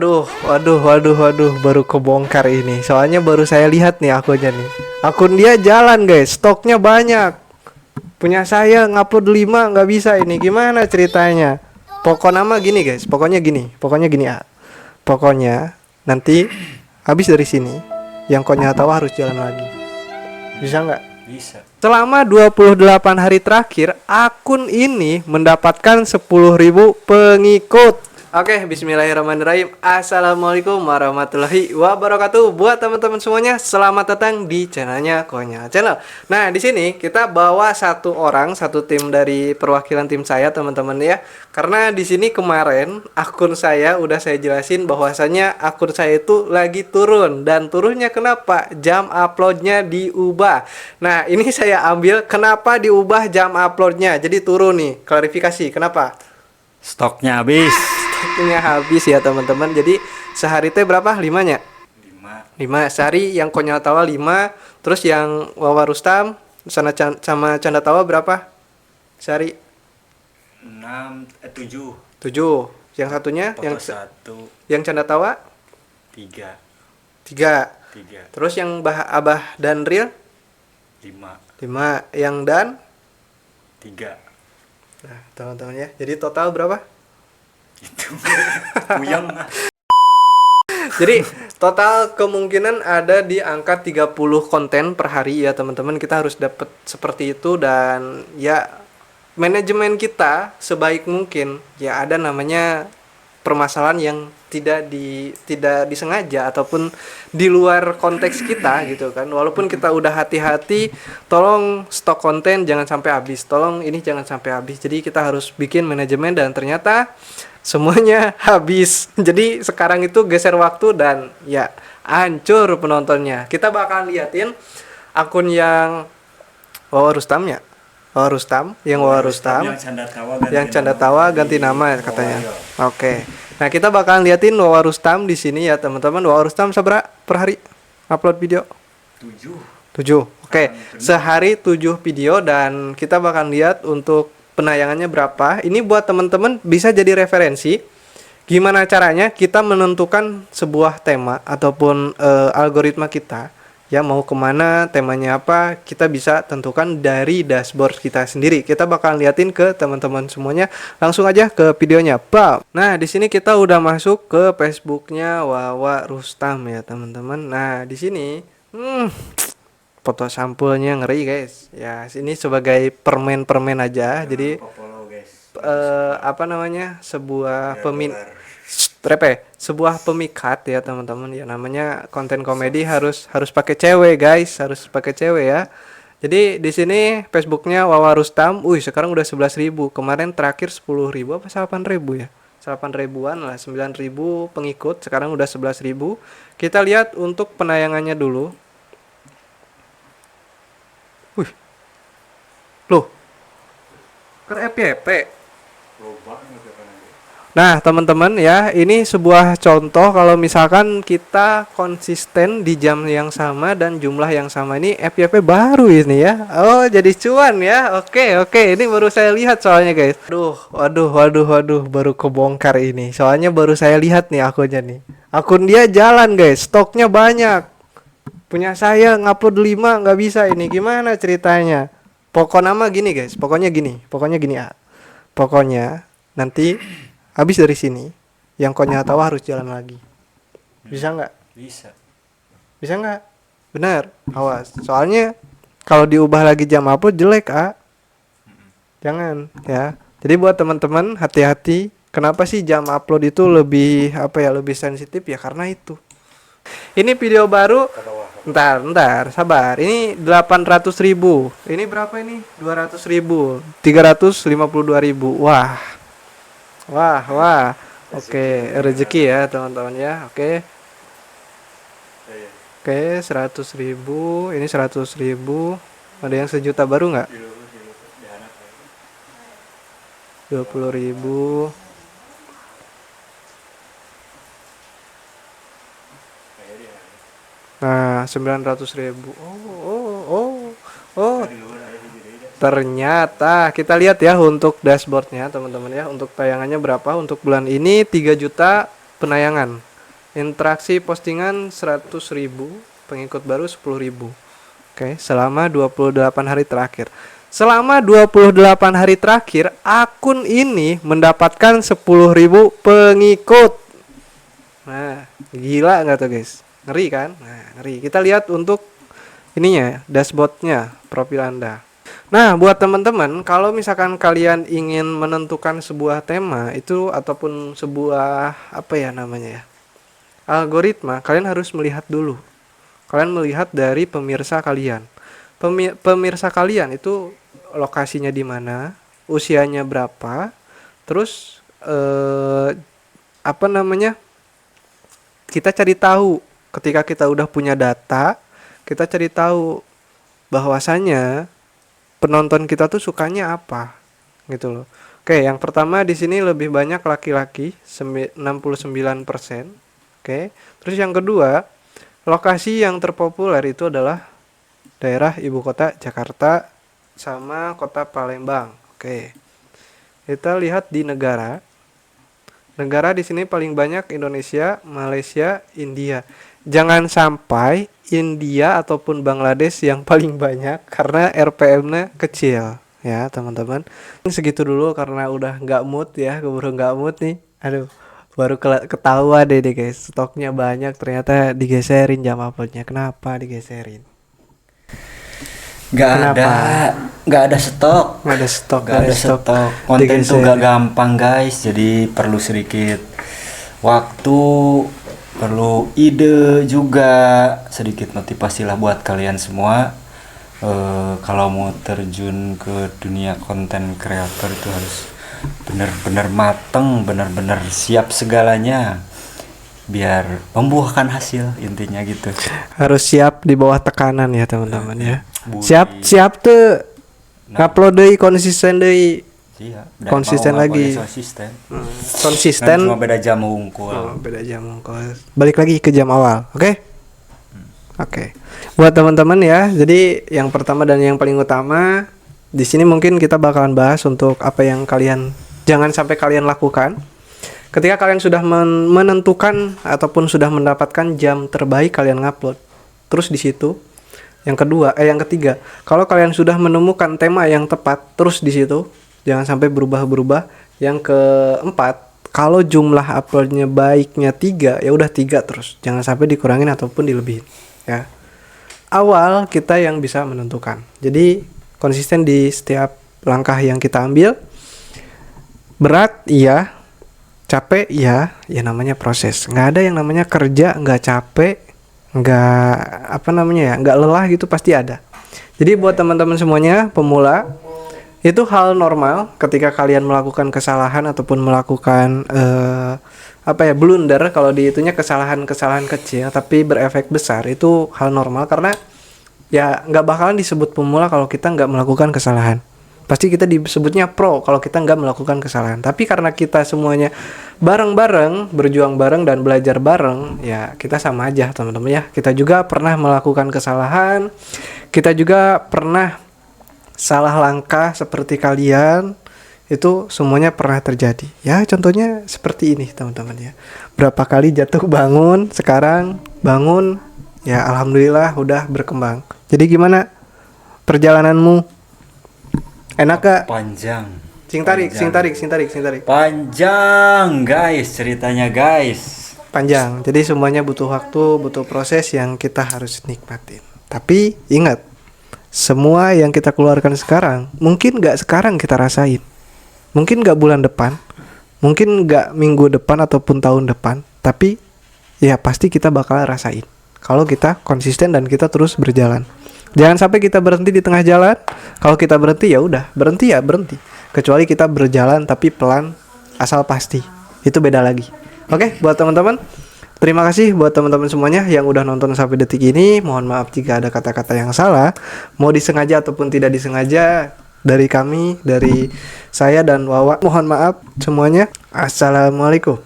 Waduh, baru kebongkar ini. Soalnya baru saya lihat nih akunnya nih. Akun dia jalan guys, stoknya banyak. Punya saya ngupload 5 nggak bisa ini. Gimana ceritanya? Pokok nama gini guys, pokoknya gini ya. Pokoknya nanti habis dari sini, yang konyol tahu harus jalan lagi. Bisa nggak? Bisa. Selama 28 hari terakhir, akun ini mendapatkan 10.000 pengikut. Oke, bismillahirrahmanirrahim. Assalamualaikum warahmatullahi wabarakatuh. Buat teman-teman semuanya, selamat datang di channelnya Konyol Channel. Nah, di sini kita bawa satu tim dari perwakilan tim saya, teman-teman ya. Karena di sini kemarin akun saya udah saya jelasin bahwasanya akun saya itu lagi turun, dan turunnya kenapa? Jam uploadnya diubah. Nah, ini saya ambil kenapa diubah jam uploadnya. Jadi turun nih. Klarifikasi, kenapa? Stoknya habis. Stoknya habis ya teman-teman. Jadi sehari teh berapa? 5-nya? 5 sehari. Yang Konyol Tawa 5. Terus yang Wawa Rustam sama Canda Tawa berapa sehari? 7. Yang satunya yang Canda Tawa 3. Terus yang Abah dan Real 5. Yang Dan 3. Nah teman-teman ya, jadi total berapa? Itu puyeng. Jadi total kemungkinan ada di angka 30 konten per hari ya teman-teman. Kita harus dapat seperti itu, dan ya manajemen kita sebaik mungkin ya ada namanya permasalahan yang tidak disengaja ataupun di luar konteks kita gitu kan. Walaupun kita udah hati-hati, tolong stok konten jangan sampai habis, tolong ini jangan sampai habis. Jadi kita harus bikin manajemen, dan ternyata semuanya habis. Jadi sekarang itu geser waktu dan ya hancur penontonnya. Kita bakal liatin akun yang Wawa Rustam ya. Wawa Rustam, yang Canda Tawa ganti nama katanya. Oke. Nah, kita bakalan liatin Wawa Rustam di sini ya, teman-teman. Wawa Rustam seberapa per hari upload video? 7. Oke. Sehari 7 video, dan kita bakalan lihat untuk penayangannya berapa. Ini buat teman-teman bisa jadi referensi gimana caranya kita menentukan sebuah tema ataupun algoritma kita. Ya mau kemana, temanya apa, kita bisa tentukan dari dashboard kita sendiri. Kita bakal liatin ke teman-teman semuanya. Langsung aja ke videonya. Bam. Nah, di sini kita udah masuk ke Facebooknya Wawa Rustam ya teman-teman. Nah, di sini foto sampulnya ngeri guys. Ya, ini sebagai permen aja. Jadi apa namanya? Sebuah pemikat ya teman-teman ya, namanya konten komedi harus pakai cewek guys, harus pakai cewek ya. Jadi di sini Facebooknya Wawa Rustam, sekarang udah 11.000. Kemarin terakhir 10.000 apa 8.000 ya? 8.000-an lah, 9.000 pengikut, sekarang udah 11.000. Kita lihat untuk penayangannya dulu. Loh. Ke FYP. Nah teman-teman ya, ini sebuah contoh kalau misalkan kita konsisten di jam yang sama dan jumlah yang sama. Ini FYP baru ini ya. Oh jadi cuan ya. Oke, ini baru saya lihat soalnya guys. Waduh, baru kebongkar ini. Soalnya baru saya lihat nih akunnya nih. Akun dia jalan guys, stoknya banyak. Punya saya ngupload 5 nggak bisa ini. Gimana ceritanya? Pokok nama gini guys, pokoknya gini ya. Pokoknya nanti habis dari sini, yang Konyol tahu harus jalan lagi. Bisa nggak? Bisa nggak? Benar, awas. Soalnya kalau diubah lagi jam upload jelek jangan ya. Jadi buat teman-teman hati-hati. Kenapa sih jam upload itu lebih lebih sensitif ya, karena itu. Ini video baru. Ntar, sabar. Ini 800.000. Ini berapa ini? 200.000. 352.000. Wah. Oke, rezeki ya teman-teman ya. Oke, 100.000. Ini 100.000. Ada yang 1 juta baru nggak? 20.000. Nah, 900.000. Oh. Ternyata kita lihat ya untuk dashboardnya teman-teman ya. Untuk tayangannya berapa? Untuk bulan ini 3 juta penayangan. Interaksi postingan 100.000, pengikut baru 10.000. Oke, selama 28 hari terakhir. Selama 28 hari terakhir, akun ini mendapatkan 10.000 pengikut. Nah, gila nggak tuh guys? Ngeri kan? Nah, ngeri. Kita lihat untuk ininya, dashboardnya, profil Anda. Nah, buat teman-teman, kalau misalkan kalian ingin menentukan sebuah tema itu ataupun sebuah apa ya namanya ya, algoritma, kalian harus melihat dulu. Kalian melihat dari pemirsa kalian. Pemirsa kalian itu lokasinya di mana, usianya berapa, terus apa namanya? Kita cari tahu. Ketika kita udah punya data, kita cari tahu bahwasanya penonton kita tuh sukanya apa, gitu loh. Oke, yang pertama di sini lebih banyak laki-laki, 69%. Oke. Terus yang kedua, lokasi yang terpopuler itu adalah daerah ibu kota Jakarta sama kota Palembang. Oke. Kita lihat di negara. Negara di sini paling banyak Indonesia, Malaysia, India. Jangan sampai India ataupun Bangladesh yang paling banyak karena RPM-nya kecil ya teman-teman. Segitu dulu karena udah nggak mood ya, keburu nggak mood nih. Aduh, baru ketawa deh guys, stoknya banyak ternyata digeserin jam uploadnya. Kenapa digeserin? Nggak ada stok. Nggak ada stok. Nggak ada stok. Konten tuh nggak gampang guys, jadi perlu sedikit waktu, perlu ide juga, sedikit motivasi lah buat kalian semua. Kalau mau terjun ke dunia konten kreator itu harus benar-benar mateng, benar-benar siap segalanya biar membuahkan hasil, intinya gitu. Harus siap di bawah tekanan ya teman-teman ya. Budi. Siap tuh ngupload deui, konsisten deui. Iya, Konsisten lagi. Konsisten. Cuma beda jam unggul. Oh, beda jam unggul. Balik lagi ke jam awal, oke? Oke. Buat teman-teman ya, jadi yang pertama dan yang paling utama di sini mungkin kita bakalan bahas untuk apa yang kalian jangan sampai kalian lakukan ketika kalian sudah menentukan ataupun sudah mendapatkan jam terbaik kalian ngupload. Terus di situ yang ketiga, kalau kalian sudah menemukan tema yang tepat, terus di situ jangan sampai berubah-berubah. Yang keempat, kalau jumlah uploadnya baiknya 3, ya udah 3 terus. Jangan sampai dikurangin ataupun dilebihin ya. Awal kita yang bisa menentukan. Jadi konsisten di setiap langkah yang kita ambil. Berat iya, capek iya, ya namanya proses. Nggak ada yang namanya kerja nggak capek, nggak apa namanya ya, nggak lelah gitu, pasti ada. Jadi buat teman-teman semuanya pemula, itu hal normal ketika kalian melakukan kesalahan ataupun melakukan blunder. Kalau dihitungnya kesalahan kecil tapi berefek besar, itu hal normal karena ya nggak bakalan disebut pemula kalau kita nggak melakukan kesalahan. Pasti kita disebutnya pro kalau kita nggak melakukan kesalahan. Tapi karena kita semuanya bareng-bareng, berjuang bareng dan belajar bareng, ya kita sama aja teman-teman ya. Kita juga pernah melakukan kesalahan, kita juga pernah salah langkah seperti kalian. Itu semuanya pernah terjadi. Ya contohnya seperti ini teman-teman ya. Berapa kali jatuh bangun, sekarang bangun, ya alhamdulillah udah berkembang. Jadi gimana perjalananmu? Enak gak? Panjang. Sing tarik. Panjang guys, ceritanya guys. Panjang. Jadi semuanya butuh waktu, butuh proses yang kita harus nikmatin. Tapi ingat, semua yang kita keluarkan sekarang, mungkin gak sekarang kita rasain. Mungkin gak bulan depan, mungkin gak minggu depan ataupun tahun depan. Tapi ya pasti kita bakal rasain kalau kita konsisten dan kita terus berjalan. Jangan sampai kita berhenti di tengah jalan. Kalau kita berhenti ya udah, berhenti. Kecuali kita berjalan tapi pelan, asal pasti. Itu beda lagi. Oke, buat teman-teman, terima kasih buat teman-teman semuanya yang udah nonton sampai detik ini. Mohon maaf jika ada kata-kata yang salah, mau disengaja ataupun tidak disengaja. Dari kami, dari saya dan Wawa, mohon maaf semuanya. Assalamualaikum.